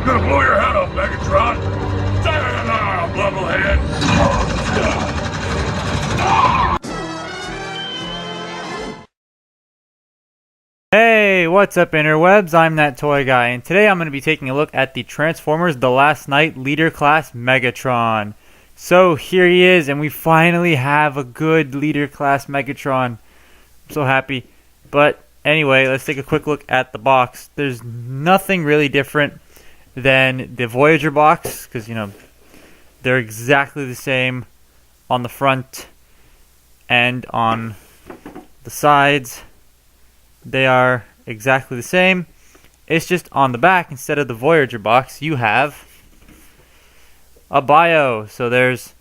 Gonna blow your head off, Megatron! Sayonara, bubblehead! Hey, what's up interwebs? I'm that toy guy, and today I'm going to be taking a look at the Transformers The Last Knight Leader Class Megatron. So here he is, and we finally have a good Leader Class Megatron. I'm so happy. But anyway, let's take a quick look at the box. There's nothing really different than the Voyager box, because, you know, they're exactly the same on the front and on the sides. They are exactly the same. It's just on the back, instead of the Voyager box, you have a bio. So there's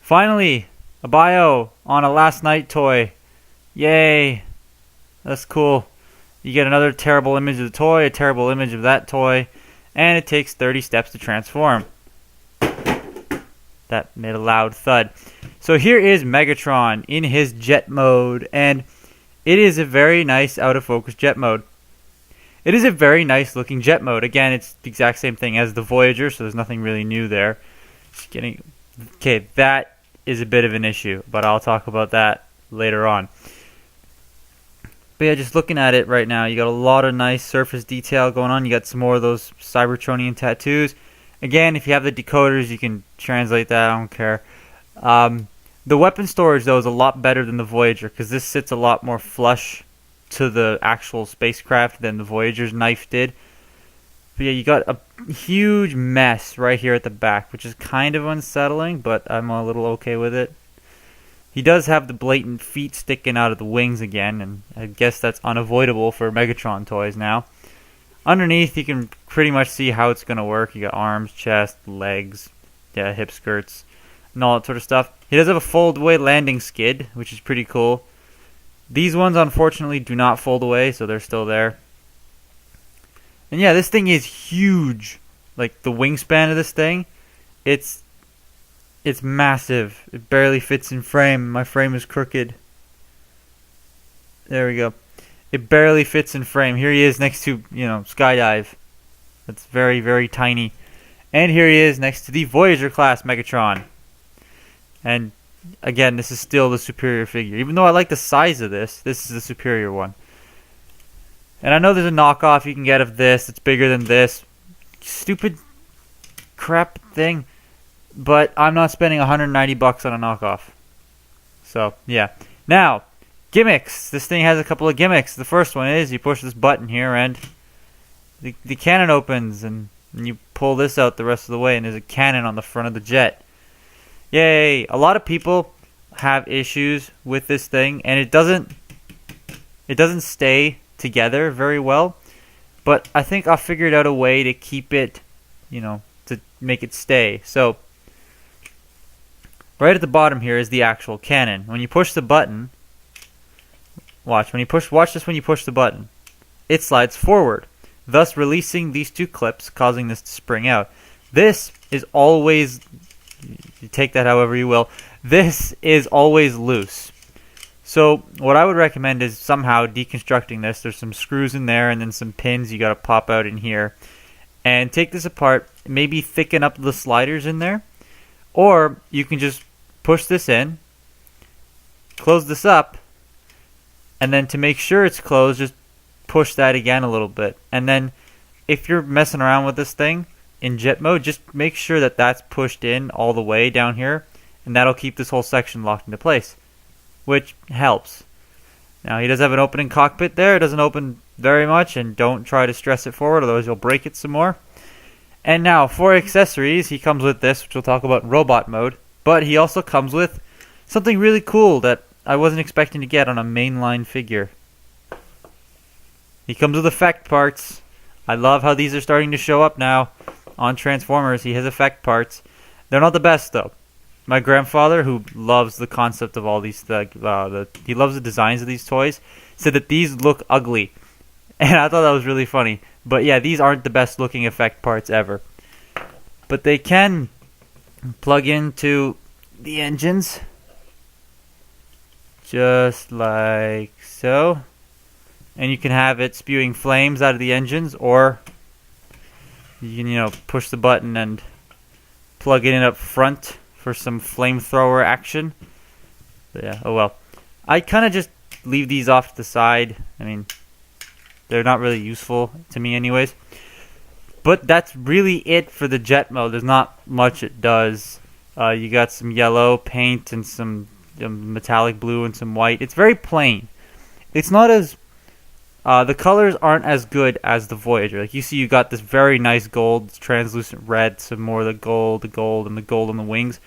finally a bio on a Last Knight toy. Yay. That's cool. You get another terrible image of the toy, a terrible image of that toy, and it takes 30 steps to transform. That made a loud thud. So here is Megatron in his jet mode, and it is a very nice out-of-focus jet mode. It is a very nice looking jet mode. Again, it's the exact same thing as the Voyager, so there's nothing really new there. Okay, that is a bit of an issue, but I'll talk about that later on. But yeah, just looking at it right now, you got a lot of nice surface detail going on. You got some more of those Cybertronian tattoos. Again, if you have the decoders, you can translate that. I don't care. The weapon storage, though, is a lot better than the Voyager, because this sits a lot more flush to the actual spacecraft than the Voyager's knife did. But yeah, you got a huge mess right here at the back, which is kind of unsettling, but I'm a little okay with it. He does have the blatant feet sticking out of the wings again, and I guess that's unavoidable for Megatron toys now. Underneath, you can pretty much see how it's going to work. You got arms, chest, legs, yeah, hip skirts, and all that sort of stuff. He does have a fold-away landing skid, which is pretty cool. These ones, unfortunately, do not fold away, so they're still there. And yeah, this thing is huge. Like, the wingspan of this thing, it's massive. It barely fits in frame. My frame is crooked. There we go. It barely fits in frame. Here he is next to, Skydive. That's very, very tiny. And here he is next to the Voyager class Megatron. And again, this is still the superior figure. Even though I like the size of this is the superior one. And I know there's a knockoff you can get of this. It's bigger than this. Stupid crap thing. But I'm not spending $190 on a knockoff. So, yeah. Now, gimmicks. This thing has a couple of gimmicks. The first one is you push this button here and the cannon opens, and you pull this out the rest of the way, and there's a cannon on the front of the jet. Yay! A lot of people have issues with this thing, and it doesn't stay together very well. But I think I figured out a way to keep it, to make it stay. So right at the bottom here is the actual cannon. When you push the button, watch this when you push the button. It slides forward, thus releasing these two clips, causing this to spring out. This is always, you take that however you will, this is always loose. So what I would recommend is somehow deconstructing this. There's some screws in there and then some pins you got to pop out in here. And take this apart, maybe thicken up the sliders in there. Or you can just push this in, close this up, and then to make sure it's closed, just push that again a little bit. And then if you're messing around with this thing in jet mode, just make sure that that's pushed in all the way down here, and that'll keep this whole section locked into place, which helps. Now, he does have an opening cockpit there. It doesn't open very much, and don't try to stress it forward, otherwise you'll break it some more. And now, for accessories, he comes with this, which we'll talk about in robot mode, but he also comes with something really cool that I wasn't expecting to get on a mainline figure. He comes with effect parts. I love how these are starting to show up now on Transformers. He has effect parts. They're not the best, though. My grandfather, who loves the concept of all these, he loves the designs of these toys, said that these look ugly. And I thought that was really funny. But yeah, these aren't the best looking effect parts ever. But they can plug into the engines. Just like so. And you can have it spewing flames out of the engines, or You can, push the button and plug it in up front for some flamethrower action. But yeah, oh well. I kind of just leave these off to the side. I mean, they're not really useful to me anyways. But that's really it for the jet mode. There's not much it does. You got some yellow paint and some metallic blue and some white. It's very plain. It's not as... the colors aren't as good as the Voyager. Like you see, you got this very nice gold, translucent red, some more of the gold, and the gold on the wings.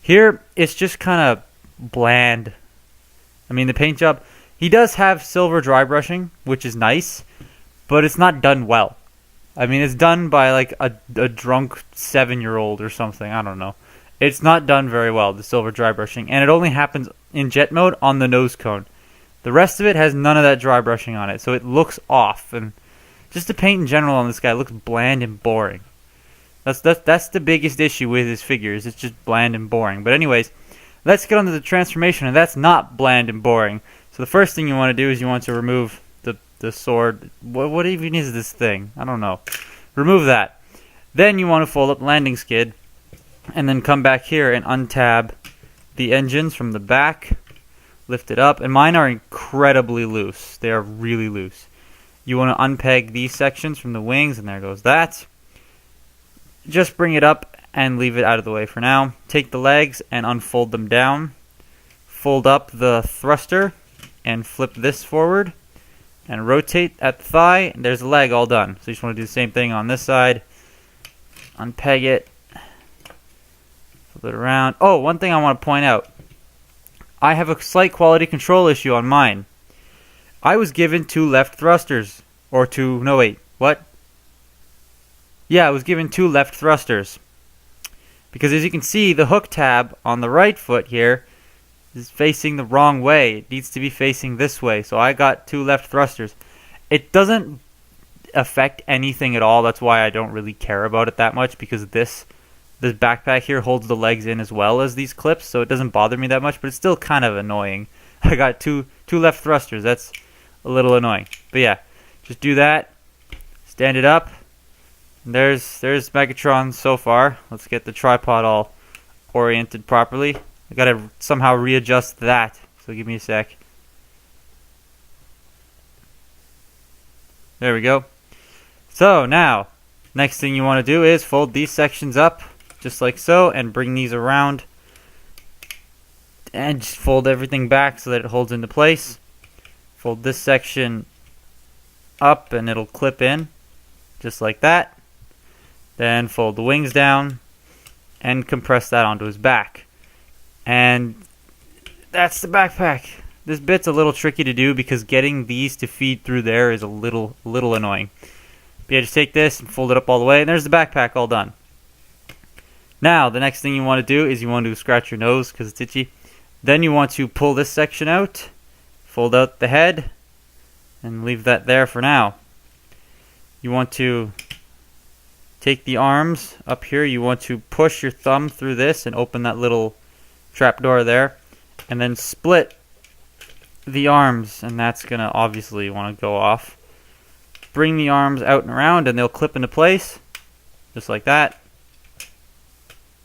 Here, it's just kind of bland. I mean, the paint job... He does have silver dry brushing, which is nice, but it's not done well. I mean, it's done by like a drunk 7-year-old or something. I don't know. It's not done very well, the silver dry brushing, and it only happens in jet mode on the nose cone. The rest of it has none of that dry brushing on it, so it looks off, and just the paint in general on this guy looks bland and boring. That's the biggest issue with his figures. It's just bland and boring. But anyways, let's get on to the transformation, and that's not bland and boring. So the first thing you want to do is you want to remove the sword. What even is this thing? I don't know. Remove that. Then you want to fold up landing skid, and then come back here and untab the engines from the back. Lift it up, and mine are incredibly loose. They are really loose. You want to unpeg these sections from the wings, and there goes that. Just bring it up and leave it out of the way for now. Take the legs and unfold them down. Fold up the thruster and flip this forward and rotate at the thigh. And there's the leg all done. So you just want to do the same thing on this side. Unpeg it. Flip it around. Oh, one thing I want to point out. I have a slight quality control issue on mine. I was given 2 left thrusters. Or 2... No, wait. What? Yeah, I was given 2 left thrusters. Because as you can see, the hook tab on the right foot here is facing the wrong way. It needs to be facing this way. So I got 2 left thrusters. It doesn't affect anything at all. That's why I don't really care about it that much. Because this backpack here holds the legs in as well as these clips. So it doesn't bother me that much. But it's still kind of annoying. I got two left thrusters. That's a little annoying. But yeah, just do that. Stand it up. And there's Megatron so far. Let's get the tripod all oriented properly. I gotta somehow readjust that. So give me a sec. There we go. So now, next thing you want to do is fold these sections up. Just like so. And bring these around. And just fold everything back so that it holds into place. Fold this section up and it'll clip in. Just like that. Then fold the wings down and compress that onto his back. And that's the backpack. This bit's a little tricky to do because getting these to feed through there is a little annoying. But yeah, just take this and fold it up all the way, and there's the backpack all done. Now, the next thing you want to do is you want to scratch your nose because it's itchy. Then you want to pull this section out, fold out the head, and leave that there for now. You want to take the arms up here. You want to push your thumb through this and open that little trapdoor there. And then split the arms. And that's going to obviously want to go off. Bring the arms out and around and they'll clip into place. Just like that.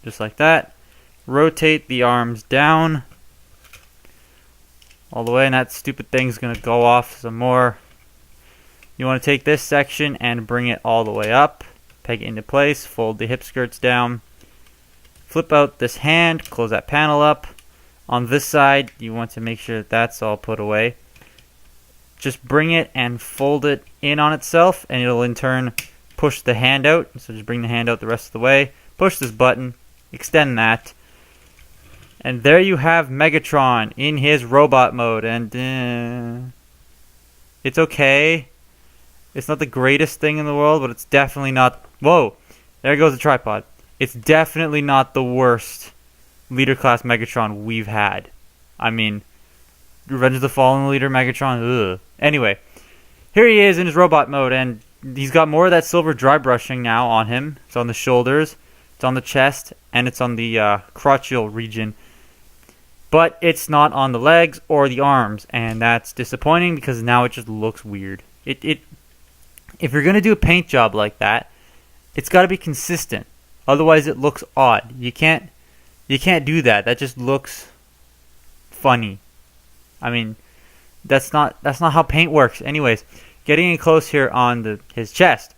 Just like that. Rotate the arms down. All the way. And that stupid thing's going to go off some more. You want to take this section and bring it all the way up. Peg it into place, fold the hip skirts down, flip out this hand, close that panel up. On this side, you want to make sure that that's all put away. Just bring it and fold it in on itself, and it'll in turn push the hand out. So just bring the hand out the rest of the way, push this button, extend that, and there you have Megatron in his robot mode. And it's okay. It's not the greatest thing in the world, but it's definitely not... Whoa! There goes the tripod. It's definitely not the worst Leader Class Megatron we've had. I mean, Revenge of the Fallen Leader Megatron, ugh. Anyway, here he is in his robot mode, and he's got more of that silver dry brushing now on him. It's on the shoulders, it's on the chest, and it's on the crotchal region. But it's not on the legs or the arms, and that's disappointing because now it just looks weird. If you're going to do a paint job like that, it's got to be consistent. Otherwise, it looks odd. You can't do that. That just looks funny. I mean, that's not how paint works. Anyways, getting in close here on his chest,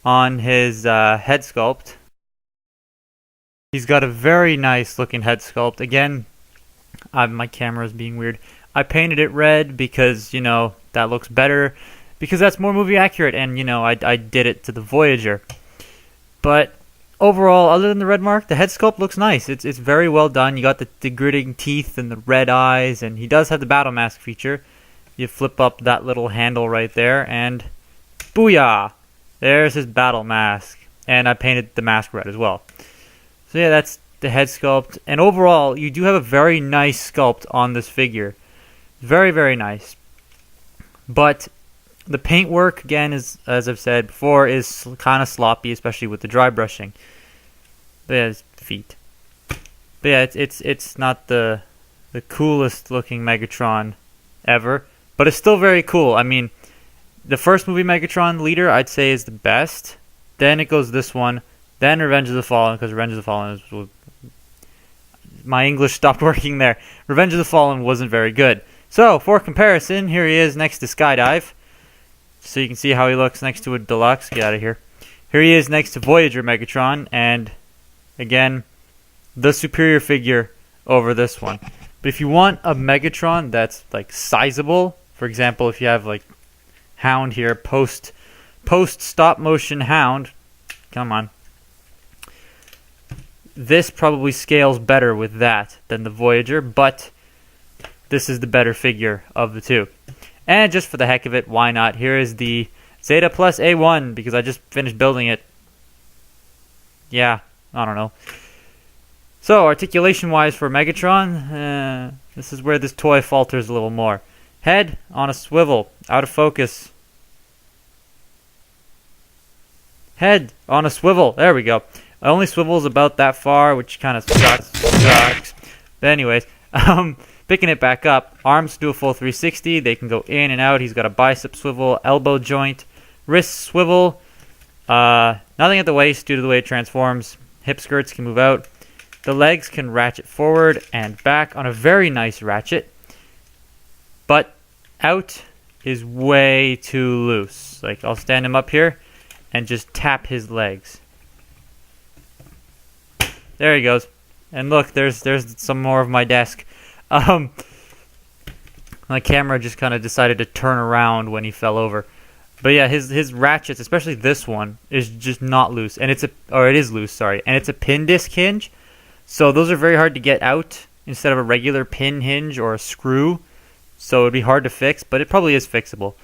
on his head sculpt. He's got a very nice looking head sculpt. Again, my camera is being weird. I painted it red because, that looks better, because that's more movie accurate, and, I did it to the Voyager. But overall, other than the red mark, the head sculpt looks nice. It's very well done. You got the gritting teeth and the red eyes, and he does have the battle mask feature. You flip up that little handle right there, and booyah! There's his battle mask. And I painted the mask red as well. So yeah, that's the head sculpt. And overall, you do have a very nice sculpt on this figure. Very, very nice. But the paint work, again, is, as I've said before, is kind of sloppy, especially with the dry brushing. But yeah, his feet. But yeah, it's not the coolest looking Megatron ever. But it's still very cool. I mean, the first movie Megatron leader, I'd say, is the best. Then it goes this one. Then Revenge of the Fallen, because Revenge of the Fallen is... My English stopped working there. Revenge of the Fallen wasn't very good. So, for comparison, here he is next to Skydive. So you can see how he looks next to a Deluxe. Get out of here. Here he is next to Voyager Megatron. And, again, the superior figure over this one. But if you want a Megatron that's, like, sizable, for example, if you have, like, Hound here, post stop motion Hound, come on. This probably scales better with that than the Voyager, but this is the better figure of the two. And just for the heck of it, why not? Here is the Zeta Plus A1, because I just finished building it. Yeah, I don't know. So, articulation-wise for Megatron, this is where this toy falters a little more. Head on a swivel, out of focus. Head on a swivel, there we go. It only swivels about that far, which kind of sucks. But anyways, picking it back up, arms do a full 360. They can go in and out. He's got a bicep swivel, elbow joint, wrist swivel. Nothing at the waist due to the way it transforms. Hip skirts can move out. The legs can ratchet forward and back on a very nice ratchet. But out is way too loose. Like, I'll stand him up here and just tap his legs. There he goes. And look, there's some more of my desk. My camera just kind of decided to turn around when he fell over. But yeah, his ratchets, especially this one, is just not loose. And it is loose, sorry. And it's a pin disc hinge. So those are very hard to get out instead of a regular pin hinge or a screw. So it'd be hard to fix, but it probably is fixable.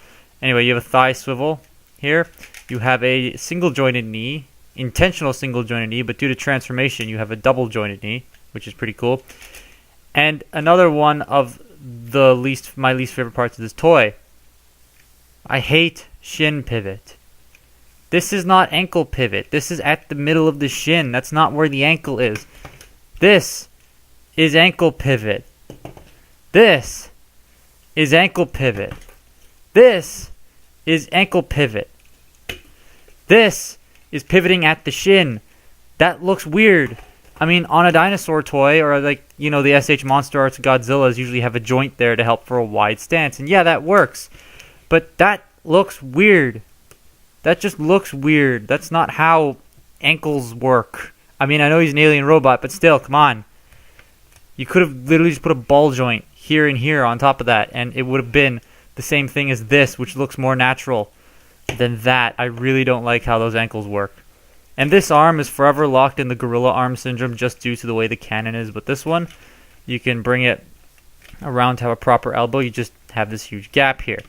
Anyway, you have a thigh swivel here. You have a single jointed knee. Intentional single jointed knee, but due to transformation you have a double jointed knee, which is pretty cool. And another one of my least favorite parts of this toy. I hate shin pivot. This is not ankle pivot. This is at the middle of the shin. That's not where the ankle is. This is ankle pivot. This is ankle pivot. This is ankle pivot. This is pivoting at the shin. That looks weird. I mean, on a dinosaur toy, or like, the SH Monster Arts Godzillas usually have a joint there to help for a wide stance. And yeah, that works. But that looks weird. That just looks weird. That's not how ankles work. I mean, I know he's an alien robot, but still, come on. You could have literally just put a ball joint here and here on top of that, and it would have been the same thing as this, which looks more natural than that. I really don't like how those ankles work. And this arm is forever locked in the gorilla arm syndrome just due to the way the cannon is. But this one, you can bring it around to have a proper elbow. You just have this huge gap here.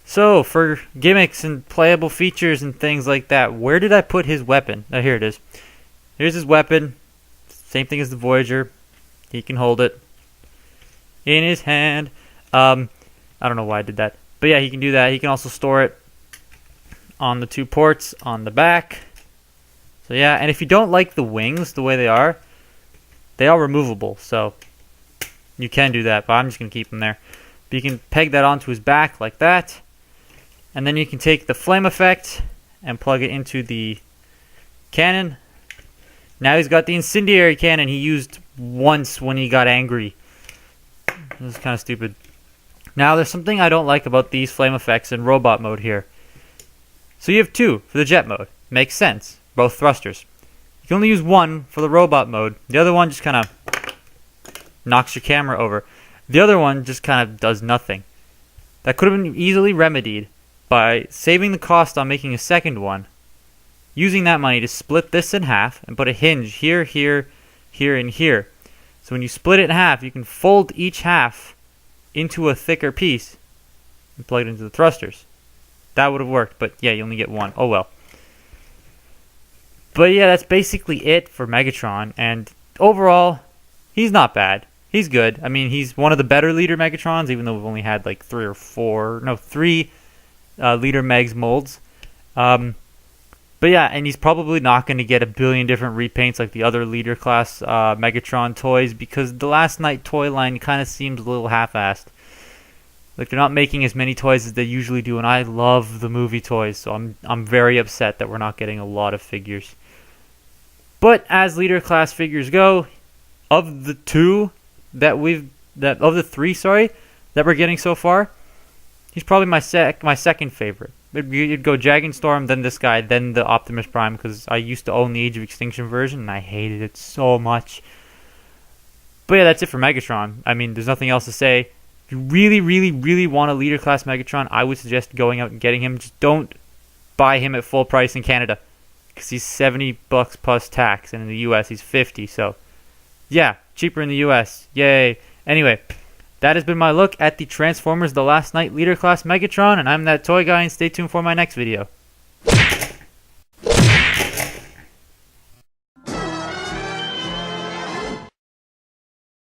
So, for gimmicks and playable features and things like that, where did I put his weapon? Oh, here it is. Here's his weapon. Same thing as the Voyager. He can hold it in his hand. I don't know why I did that. But yeah, he can do that. He can also store it on the two ports on the back. So yeah, and if you don't like the wings the way they are removable. So you can do that, but I'm just going to keep them there. But you can peg that onto his back like that. And then you can take the flame effect and plug it into the cannon. Now he's got the incendiary cannon he used once when he got angry. This is kind of stupid. Now there's something I don't like about these flame effects in robot mode here. So you have two for the jet mode. Makes sense. Both thrusters. You can only use one for the robot mode. The other one just kind of knocks your camera over. The other one just kind of does nothing. That could have been easily remedied by saving the cost on making a second one, using that money to split this in half and put a hinge here, here, here, and here. So when you split it in half, you can fold each half into a thicker piece and plug it into the thrusters. That would have worked, but yeah, you only get one. Oh well. But yeah, that's basically it for Megatron, and overall, he's not bad. He's good. I mean, he's one of the better Leader Megatrons, even though we've only had like three Leader Megs molds. But yeah, and he's probably not going to get a billion different repaints like the other Leader class Megatron toys, because the Last Night toy line kind of seems a little half-assed. Like, they're not making as many toys as they usually do, and I love the movie toys, so I'm very upset that we're not getting a lot of figures. But as Leader class figures go, of the three that we're getting so far, he's probably my second favorite. You'd go Dragon Storm, then this guy, then the Optimus Prime, because I used to own the Age of Extinction version, and I hated it so much. But yeah, that's it for Megatron. I mean, there's nothing else to say. If you really, really, really want a Leader class Megatron, I would suggest going out and getting him. Just don't buy him at full price in Canada, because he's $70 plus tax, and in the US he's $50. So yeah, cheaper in the US. Yay. Anyway, that has been my look at the Transformers The Last Night Leader class Megatron, and I'm that toy guy, and stay tuned for my next video.